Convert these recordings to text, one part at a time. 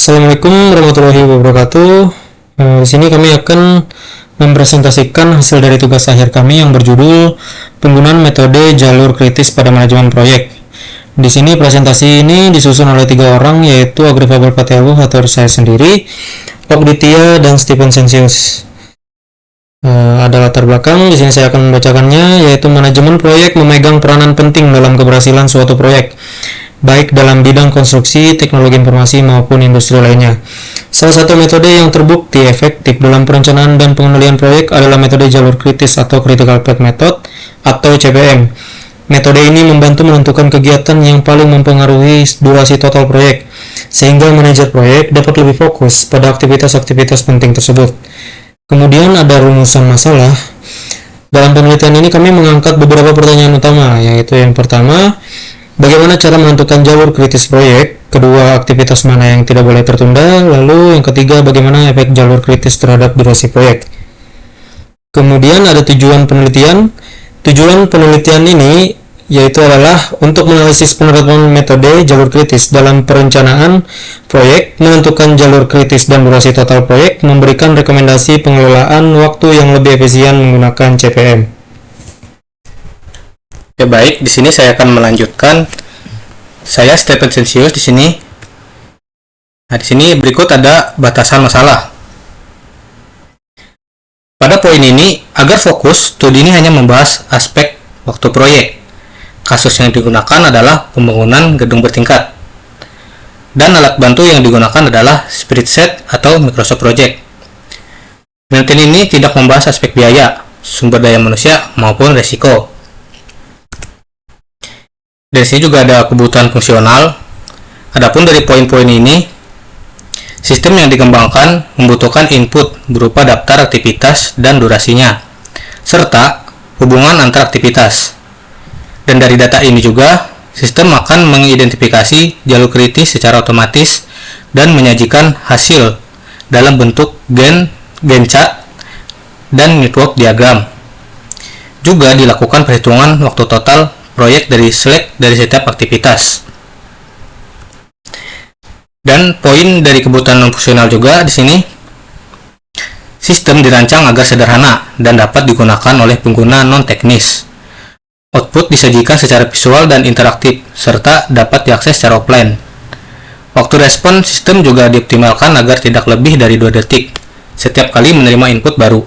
Assalamualaikum warahmatullahi wabarakatuh. Di sini kami akan mempresentasikan hasil dari tugas akhir kami yang berjudul penggunaan metode jalur kritis pada manajemen proyek. Di sini presentasi ini disusun oleh 3 orang, yaitu Agri Fabel Patewu atau saya sendiri, Okditya, dan Stephen Sensius. Ada latar belakang. Di sini saya akan membacakannya, yaitu manajemen proyek memegang peranan penting dalam keberhasilan suatu proyek, baik dalam bidang konstruksi, teknologi informasi, maupun industri lainnya. Salah satu metode yang terbukti efektif dalam perencanaan dan pengendalian proyek adalah metode jalur kritis atau Critical Path Method atau CPM. Metode ini membantu menentukan kegiatan yang paling mempengaruhi durasi total proyek, sehingga manajer proyek dapat lebih fokus pada aktivitas-aktivitas penting tersebut. Kemudian ada rumusan masalah. Dalam penelitian ini kami mengangkat beberapa pertanyaan utama, yaitu yang pertama, bagaimana cara menentukan jalur kritis proyek? Kedua, aktivitas mana yang tidak boleh tertunda? Lalu yang ketiga, bagaimana efek jalur kritis terhadap durasi proyek? Kemudian ada tujuan penelitian. Tujuan penelitian ini yaitu adalah untuk menganalisis penerapan metode jalur kritis dalam perencanaan proyek, menentukan jalur kritis dan durasi total proyek, memberikan rekomendasi pengelolaan waktu yang lebih efisien menggunakan CPM. Ya baik, di sini saya akan melanjutkan. Saya Stephen Sensius di sini. Nah, di sini berikut ada batasan masalah. Pada poin ini, agar fokus, studi ini hanya membahas aspek waktu proyek. Kasus yang digunakan adalah pembangunan gedung bertingkat. Dan alat bantu yang digunakan adalah Spreadsheet atau Microsoft Project. Penelitian ini tidak membahas aspek biaya, sumber daya manusia, maupun resiko. Dari sini juga ada kebutuhan fungsional. Adapun dari poin-poin ini, sistem yang dikembangkan membutuhkan input berupa daftar aktivitas dan durasinya, serta hubungan antar aktivitas. Dan dari data ini juga, sistem akan mengidentifikasi jalur kritis secara otomatis dan menyajikan hasil dalam bentuk Gantt chart dan network diagram. Juga dilakukan perhitungan waktu total proyek dari select dari setiap aktivitas. Dan poin dari kebutuhan non-fungsional juga di sini, sistem dirancang agar sederhana dan dapat digunakan oleh pengguna non-teknis. Output disajikan secara visual dan interaktif, serta dapat diakses secara offline. Waktu respon sistem juga dioptimalkan agar tidak lebih dari 2 detik setiap kali menerima input baru.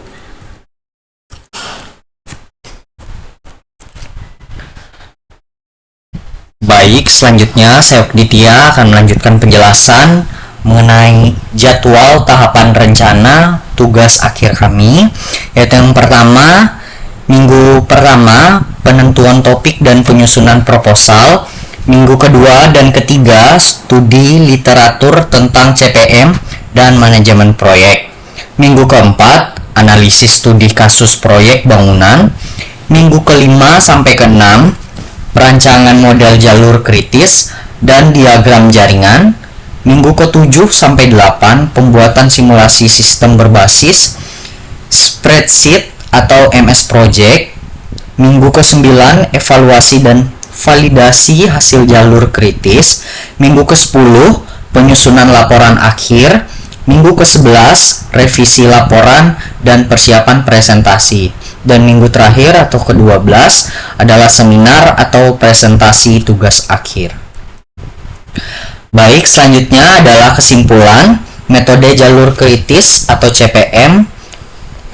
Baik, selanjutnya saya Okditya akan melanjutkan penjelasan mengenai jadwal tahapan rencana tugas akhir kami, yaitu yang pertama, minggu pertama penentuan topik dan penyusunan proposal, minggu kedua dan ketiga studi literatur tentang CPM dan manajemen proyek, minggu keempat analisis studi kasus proyek bangunan, minggu kelima sampai keenam perancangan model jalur kritis dan diagram jaringan, minggu ke-7 sampai 8 pembuatan simulasi sistem berbasis Spreadsheet atau MS Project, minggu ke-9 evaluasi dan validasi hasil jalur kritis, minggu ke-10 penyusunan laporan akhir, minggu ke-11 revisi laporan dan persiapan presentasi, dan minggu terakhir atau ke-12 adalah seminar atau presentasi tugas akhir. Baik, selanjutnya adalah kesimpulan. Metode jalur kritis atau CPM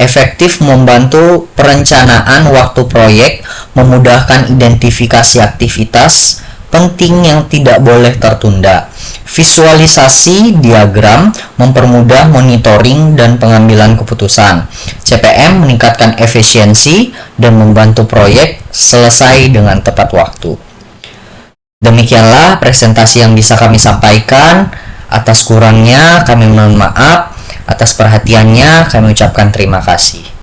efektif membantu perencanaan waktu proyek, memudahkan identifikasi aktivitas penting yang tidak boleh tertunda. Visualisasi diagram mempermudah monitoring dan pengambilan keputusan. CPM meningkatkan efisiensi dan membantu proyek selesai dengan tepat waktu. Demikianlah presentasi yang bisa kami sampaikan. Atas kurangnya kami mohon maaf. Atas perhatiannya kami ucapkan terima kasih.